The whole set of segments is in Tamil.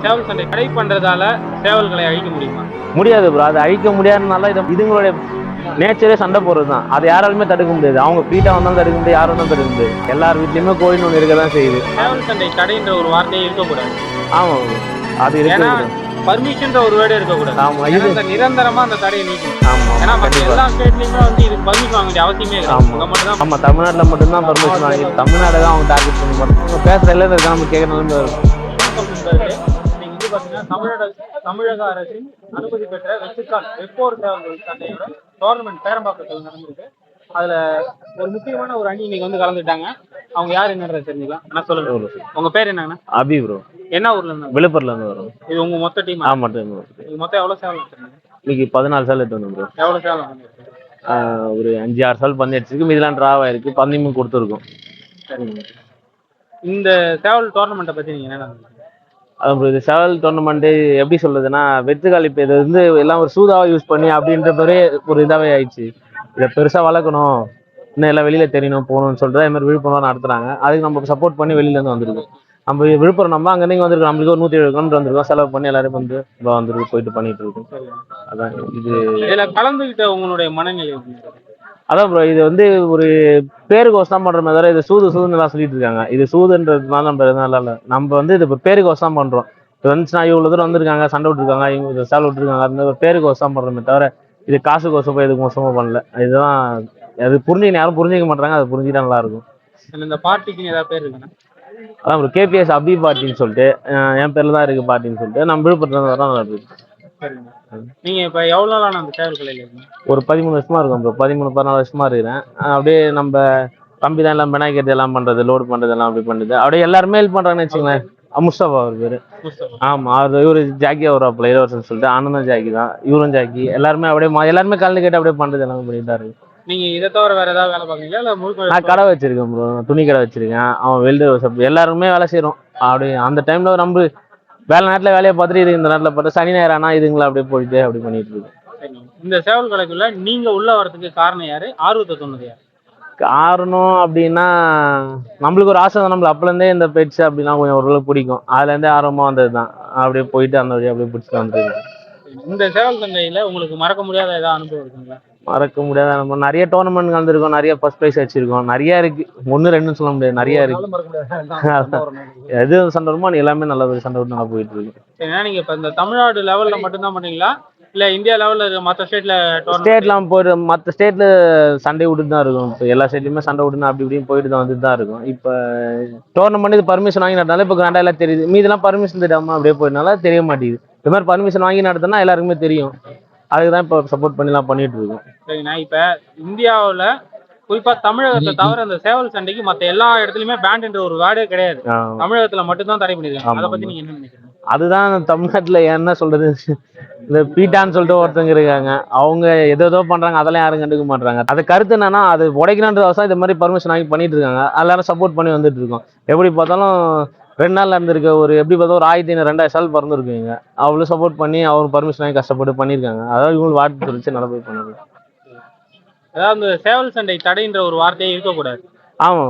சேவல் சண்டை தடை பண்றதால சேவல்களை அழிக்க முடியுமா? முடியாது ப்ரோ. அது அழிக்க முடியாதனால இதுங்களுடைய நேச்சரே சண்டை போடுறது தான். அது யாராலுமே தடுக்க முடியாது. அவங்க ஃப்ரீட்டா வந்தாலும் தடுக்க முடியாது, யாரும் வந்தாலும் தடுக்க முடியாது. எல்லார் வீட்லயுமே கோழின்னு ஒன்று இருக்க தான் செய்யுது. சேவல் சண்டை தடைன்ற ஒரு வார்த்தையே இருக்கக்கூடாது. ஆமா ப்ரோ, அது ஏன்னா இருக்கு. பர்மிஷன்ற ஒரு வேர்டே இருக்கக்கூடாது. ஆமா, இது நிரந்தரமா அந்த தடையை நீக்கணும். ஆமா, ஏன்னா மற்ற எல்லா ஸ்டேட்லயுமே வந்து இதுக்கு பர்மிஷன் வாங்க வேண்டிய அவசியமே இல்லை. ஆமா, ஆமா, தமிழ்நாட்டுல மட்டும்தான் பர்மிஷன் வாங்கி தமிழ்நாடு தான் அவங்க டார்கெட் பண்ணி பண்ணுறாங்க. பேசுற எல்லாம் இருக்க நம்ம கேட்கணும். தமிழக அரசின் அனுமதி பெற்ற வெப்போர் சேவல் சண்டையோட டோர்னமெண்ட் பேரம்பாக்கத்தில் நடந்திருக்கு. அதுல ஒரு முக்கியமான ஒரு அணி இன்னைக்கு வந்து கலந்துட்டாங்க. அவங்க யார் என்னன்றத தெரிஞ்சுக்கலாம். நான் சொல்லுங்க, உங்க பேர் என்னங்கண்ணா? அபி ப்ரோ. என்ன ஊர்ல இருந்து? விழுப்புரம்ல இருந்து வரும். இது உங்க மொத்த டீம்? ஆமா, மொத்தம் எவ்வளவு சேவல் வச்சிருக்கீங்க? இன்னைக்கு 14 சேவல் எடுத்து வந்தோம் ப்ரோ. எவ்வளவு சேவல்? ஒரு 5-6 சேவல் பந்து அடிச்சிருக்கு, மீதெல்லாம் டிராவ் ஆயிருக்கு, பந்தயமும் கொடுத்துருக்கோம். சரிங்க. இந்த சேவல் டோர்னமெண்ட்டை பத்தி நீங்க என்ன நினைக்கிறீங்க? அது இது சேவல் டோர்னமெண்ட்டு எப்படி சொல்றதுன்னா, வெற்றுக்காலி இப்போ இதை வந்து எல்லாம் ஒரு சூதாவை யூஸ் பண்ணி அப்படின்றதே ஒரு இதாகவே ஆயிடுச்சு. இதை பெருசாக வளர்க்கணும், இன்னும் எல்லாம் வெளியில் தெரியணும் போகணும்னு சொல்லிட்டு இது மாதிரி விழுப்புரம் நடத்துகிறாங்க. அதுக்கு நம்ம சப்போர்ட் பண்ணி வெளியிலேருந்து வந்திருக்கோம். நம்ம விழுப்புரம் நம்ம அங்கே நீங்கள் வந்திருக்கோம். நம்மளுக்கு ஒரு 170 கிலோமீட்டர் வந்திருக்கோம். செலவு பண்ணி எல்லாரும் வந்து இப்போ வந்துருக்கு போயிட்டு பண்ணிட்டு இருக்கோம். அதான் இது. இதில் கலந்துக்கிட்ட உங்களுடைய மனநிலை? அதான் ப்ரோ, இது வந்து ஒரு பேருக்கோசம் தான் பண்ணுற மாதிரி. இது சூதுன்னு எல்லாம் சொல்லிட்டு இருக்காங்க. இது சூதுன்றதுனால நம்ம எதுவும் இல்லை. நம்ம வந்து இது இப்போ பேருக்கோசம் தான் பண்ணுறோம். இப்போ வந்துச்சுன்னா இவ்வளோ தூரம் வந்திருக்காங்க, சண்டை விட்டுருக்காங்க, இவங்க சேவல் விட்டுருக்காங்க, அந்த பேருக்கோசம் பண்ணுறோமே தவிர இது காசுக்கோசம் போய் எதுக்கு மோசமாக பண்ணல. இதுதான் அது புரிஞ்சுக்கணும். யாரும் புரிஞ்சிக்க மாட்டாங்க. அது புரிஞ்சுக்கிட்டா நல்லா இருக்கும். இந்த பார்ட்டிக்கு ஏதாவது பேர் இருக்குண்ணா? அதான் ப்ரோ, கேபிஎஸ் அபி பார்ட்டின்னு சொல்லிட்டு என் பேர்ல தான் இருக்கு பார்ட்டின்னு சொல்லிட்டு நம்ம விழுப்புரத்துல தான் நல்லா இருக்கு. நீங்க இப்ப எவ்வளவு நாள் அந்த சேவல் கலையில இருக்கீங்க? ஒரு 13 வருஷமா இருக்கும் ப்ரோ. 13-14 வருஷமா இருக்கிறேன். அப்படியே நம்ம தம்பி தான் எல்லாம் பெனாய்க்கிறது எல்லாம் பண்றது, லோடு பண்றது எல்லாம் அப்படி பண்ணுது. அப்படியே எல்லாருமே ஹெல்ப் பண்றாங்கன்னு வச்சுங்களேன். முஸ்தபா அவர் பேரு. ஆமா, அவர் இவரு ஜாக்கி வருவாப்புல இளவரசன் சொல்லிட்டு ஆனந்தம் ஜாக்கி தான், இவரும் ஜாக்கி. எல்லாருமே அப்படியே எல்லாருமே கலந்து கேட்டு அப்படியே பண்றது எல்லாமே பண்ணிட்டு தான் இருக்கு. நீங்க இதை தவிர வேற ஏதாவது வேலை பாக்குறீங்களா இல்ல முழுக்க? நான் கடை வச்சிருக்கேன் ப்ரோ, துணி கடை வச்சிருக்கேன். அவன் வெல்டர் எல்லாருமே வேலை செய்யறோம். அப்படி அந்த டைம்ல நம்ம வேலை நேரத்துல வேலையை பார்த்துட்டு இது இந்த நேரத்துல பார்த்து சனி நேரம் ஆனா இதுங்களா அப்படியே போயிட்டு அப்படி பண்ணிட்டு இருக்கோம். இந்த சேவல் கலைக்குள்ள நீங்க உள்ள வரதுக்கு காரணம் யாரு? ஆர்வத்தை சொன்னது யாரு? காரணம் அப்படின்னா நம்மளுக்கு ஒரு ஆசை தான். நம்மள அப்பலேருந்தே இந்த பெட்ஸ் அப்படின்னா கொஞ்சம் ஓரளவுக்கு பிடிக்கும். அதுல இருந்தே ஆர்வமா வந்தது தான். அப்படியே போயிட்டு அந்த வழியா அப்படியே பிடிச்சிட்டு வந்துருக்கு. இந்த சேவல் சண்டையில உங்களுக்கு மறக்க முடியாத ஏதாவது அனுபவம் இருக்குங்களா? மறக்க முடியாத நம்ம நிறைய டோர்னமெண்ட் கலந்துருக்கோம், நிறைய ஃபர்ஸ்ட் ப்ரைஸ் வச்சிருக்கோம். நிறைய இருக்கு, 1-2 சொல்ல முடியாது, நிறைய இருக்கு. எது சண்டை வருமோ எல்லாமே நல்ல சண்டை விட்டு நல்லா போயிட்டு இருக்கு. ஏன்னா நீங்க இப்ப இந்த தமிழ்நாடு லெவல்ல மட்டும்தான் பண்ணீங்களா இல்ல இந்தியா லெவல்ல இருக்க மற்ற ஸ்டேட்லாம் போயிட்டு மற்ற ஸ்டேட்ல சண்டை விட்டுட்டு தான் இருக்கும். இப்போ எல்லா ஸ்டேட்லயுமே சண்டை விட்டுனா அப்படி இப்படியும் போயிட்டு தான் வந்துட்டு தான் இருக்கும். இப்போ டோர்னமெண்ட் இது பர்மிஷன் வாங்கி நடத்தினால இப்போ கிராண்டா எல்லாம் தெரியுது. மீதெல்லாம் பர்மிஷன் தெரியாம அப்படியே போயிட்டனால தெரிய மாட்டேங்குது. இந்த மாதிரி பர்மிஷன் வாங்கி நடத்தினா எல்லாருக்குமே தெரியும். அதுக்கு தான் இப்போ சப்போர்ட் பண்ணிலாம் பண்ணிட்டு இருக்கோம். சரிண்ணா, இப்போ இந்தியாவில் குறிப்பா தமிழகத்தை தவிர அந்த சேவல் சண்டைக்கு மற்ற எல்லா இடத்துலயுமே பேண்ட் என்ற ஒரு வேர்டே கிடையாது. தமிழகத்துல மட்டும்தான் தடை பண்ணிருக்காங்க. அதை பத்தி நீங்க என்ன நினைக்கிறீங்க? அதுதான் தமிழ்நாட்டுல என்ன சொல்றது, இந்த பீட்டான்னு சொல்லிட்டு ஒருத்தங்க இருக்காங்க. அவங்க ஏதோ பண்றாங்க, அதெல்லாம் யாரும் கண்டுக்க மாட்டாங்க. அது கருத்து என்னன்னா, அது உடைக்கணுன்ற அவசியம் இந்த மாதிரி பர்மிஷன் வாங்கி பண்ணிட்டு இருக்காங்க. எல்லாரும் சப்போர்ட் பண்ணி வந்துட்டு இருக்கோம். எப்படி பார்த்தாலும் 2 நாள்ல இருந்திருக்க ஒரு எப்படி பார்த்தா ஒரு 1500-2000 சால் பிறந்திருக்குங்க. அவ்வளவு சப்போர்ட் பண்ணி அவர் பர்மிஷன் வாங்கி கஷ்டப்பட்டு பண்ணியிருக்காங்க. அதாவது இவங்களுக்கு வாட்டு தெரிச்சு நல்லா போய் பண்ணுறது. அதாவது சேவல் சண்டை தடைன்ற ஒரு வார்த்தையே இருக்கக்கூடாது. ஆமா,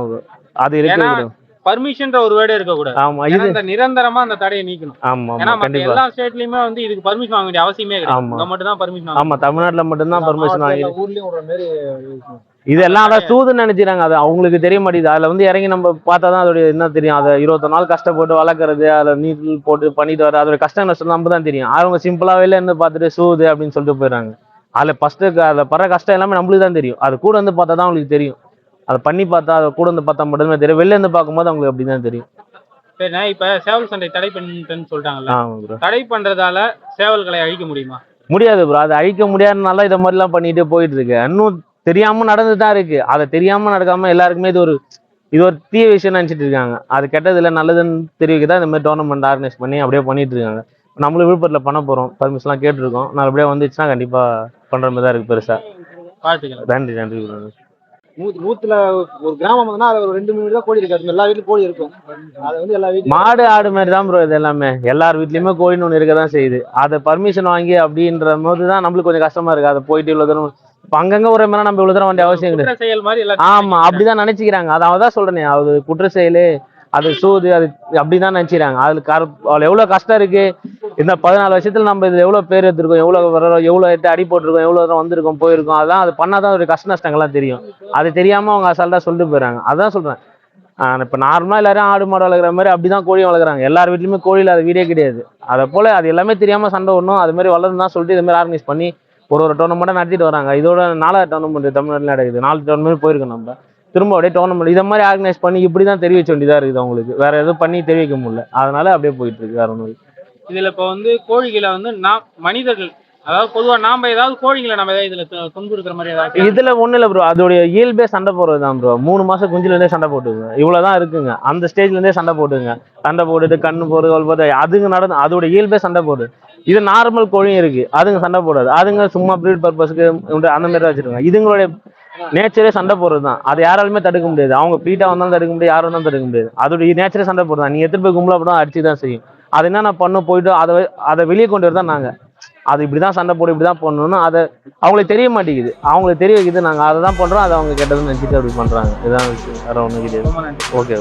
அது இருக்கு. பர்மிஷன்ற ஒரு வேர்டே இருக்கக்கூடாது. ஆமா, இது நிரந்தரமா அந்த தடையை நீக்கணும். ஆமா, ஏன்னா மற்ற எல்லா ஸ்டேட்லயுமே வந்து இதுக்கு பர்மிஷன் வாங்க வேண்டிய அவசியமே கிடையாது. இங்க மட்டும் தான் பர்மிஷன். ஆமா, தமிழ்நாட்டுல மட்டும் தான் பர்மிஷன் வாங்கி ஊர்லயும் ஒரு மாதிரி இதெல்லாம் அதான் சூதுன்னு நினைச்சிட்டாங்க. அது அவங்களுக்கு தெரிய மாட்டேங்குது. அதுல வந்து இறங்கி நம்ம பார்த்தா தான் அதோட என்ன தெரியும். அதை 21 நாள் கஷ்டப்பட்டு வளர்க்கறது, அதை நீட்டில் போட்டு பண்ணிட்டு வர அதோட கஷ்டம் நஷ்டம் நம்ம தான் தெரியும். அவங்க சிம்பிளாவே இருந்து பார்த்துட்டு சூது அப்படின்னு சொல்லிட்டு போயிடுறாங்க. அதுல ஃபர்ஸ்ட் அதில் படுற கஷ்டம் எல்லாமே நம்மளுக்கு தான் தெரியும். அது கூட வந்து பார்த்தா தான் அவங்களுக்கு தெரியும். அதை பண்ணி பார்த்தா அதை கூட வந்து பார்த்தா மட்டுமே தெரியும். வெளில இருந்து பார்க்கும்போது அவங்களுக்கு அப்படிதான் தெரியும். சரிண்ணா, இப்ப சேவல் சண்டை தடை பண்ணிட்டேன்னு சொல்லிட்டாங்கல்ல, தடை பண்றதால சேவல்களை அழிக்க முடியுமா? முடியாது ப்ரோ. அதை அழிக்க முடியாதனால இதை மாதிரிலாம் பண்ணிட்டு போயிட்டு இருக்கு. இன்னும் தெரியாம நடந்துதான் இருக்கு. அதை தெரியாம நடக்காம எல்லாருக்குமே இது ஒரு தீய விஷயம் நினைச்சிட்டு இருக்காங்க. அது கெட்டது இல்லை நல்லதுன்னு தெரிவிக்கதான் இந்த மாதிரி டோர்னமெண்ட் ஆர்கனைஸ் பண்ணி அப்படியே பண்ணிட்டு இருக்காங்க. நம்மளும் விழுப்புரத்தில் பண்ண போறோம். பர்மிஷன்லாம் கேட்டிருக்கோம். நான் அப்படியே வந்துச்சுன்னா கண்டிப்பா பண்ற மாதிரி தான் இருக்கு. பெருசா நன்றி நன்றி. நூத்துல ஒரு கிராமம் வந்து ஒரு 2-3 வீடு தான் கோழி இருக்காது. எல்லா வீட்லயும் கோழி இருக்கும். அது வந்து எல்லா வீட்லயும் மாடு ஆடு மாதிரி தான் ப்ரோ. இது எல்லாமே எல்லார் வீட்லயுமே கோழின்னு ஒன்று இருக்க தான் செய்யுது. அதை பர்மிஷன் வாங்கி அப்படின்ற போது தான் நம்மளுக்கு கொஞ்சம் கஷ்டமா இருக்கு. அதை போயிட்டு இவ்வளவு தூரம் இப்ப அங்கங்க ஒரு மேல நம்ம இவ்வளவு தூரம் வேண்டிய அவசியம் கிடையாது. செயல் மாதிரி ஆமா, அப்படிதான் நினைச்சுக்கிறாங்க. அதான் சொல்றேனே, அது குற்ற செயலு அது சூது அது அப்படிதான் நினைச்சிறாங்க. அதுல எவ்வளவு கஷ்டம் இருக்கு. இந்த 14 வருஷத்துல நம்ம இதுல எவ்வளவு பேர் எடுத்திருக்கோம், எவ்வளவு எடுத்து அடி போட்டிருக்கோம், எவ்வளவு தூரம் வந்திருக்கோம் போயிருக்கோம். அதெல்லாம் அது பண்ணாதான் ஒரு கஷ்ட நஷ்டங்கள்லாம் தெரியும். அது தெரியாம அவங்க அசால்ட்டா சொல்லிட்டு போயிறாங்க. அதான் சொல்றேன். இப்ப நார்மலா எல்லாரும் ஆடு மாடு வளர்க்குற மாதிரி அப்படிதான் கோழி வளர்க்குறாங்க. எல்லார் வீட்லயுமே கோழியில அது வீடே கிடையாது. அதை போல அது எல்லாமே தெரியாம சண்டை ஓடணும். அது மாதிரி வளர்ந்து தான் சொல்லிட்டு இது மாதிரி ஆர்கனைஸ் பண்ணி ஒரு டோர்னமெண்ட்டா நடத்திட்டு வராங்க. இதோட 4வது டோர்னமெண்ட் தமிழ்நாட்டில் நடக்குது. 4 டோர்னமெண்ட் போயிருக்கோம் நம்ம. திரும்ப அப்படியே டோர்னமெண்ட் இதை மாதிரி ஆர்கனைஸ் பண்ணி இப்படிதான் தெரிவிக்க வேண்டியதா இருக்குது அவங்களுக்கு. வேற எதுவும் பண்ணி தெரிவிக்க முடியல. அதனால அப்படியே போயிட்டு இருக்கு. வேற ஒன்றும். இதுல இப்ப வந்து கோழிகளை வந்து மனிதர்கள், அதாவது பொதுவா நாம ஏதாவது கோழிகளை நம்ம ஏதாவது இதுல துன்புறுத்துற மாதிரி ஏதாவது இதுல ஒண்ணு இல்ல ப்ரோ. அதோடைய இயல்பே சண்டை போடுறதுதான் ப்ரோ. 3 மாசம் குஞ்சுல இருந்தே சண்டை போட்டுங்க. இவ்வளவுதான் இருக்குங்க. அந்த ஸ்டேஜ்ல இருந்தே சண்டை போட்டுங்க. சண்டை போட்டுட்டு கண்ணு போறது அதுங்க நடந்து அதோட இயல்பே சண்டை போடு. இது நார்மல் கோழியும் இருக்கு. அதுங்க சண்டை போடாது. அதுங்க சும்மா ப்ரீட் பர்பஸ்க்கு அந்த மாதிரி வச்சிருக்காங்க. இதுங்களுடைய நேச்சரே சண்டை போடுறது தான். அதை யாராலுமே தடுக்க முடியாது. அவங்க பீட்டா வந்தாலும் தடுக்க முடியாது, யாரும் வந்தாலும் தடுக்க முடியாது. அதோட நேச்சரே சண்டை போடுறதான். நீ எடுத்துட்டு போய் கும்பல அப்படின்னா அடிச்சுதான் செய்யும். அது என்ன நான் பண்ண போயிட்டு அதை வெளியே கொண்டு வரதான் நாங்க. அது இப்படிதான் சண்டை போடு, இப்படிதான் பண்ணணும்னு அதை அவங்களுக்கு தெரிய மாட்டேங்குது. அவங்களுக்கு தெரிய வைக்குது. நாங்க அதை தான் பண்றோம். அதை அவங்க கெட்டதுன்னு நினைச்சிட்டு அப்படி பண்றாங்க. இதுதான் வேற ஒண்ணு கிடையாது. ரொம்ப நன்றி. ஓகே.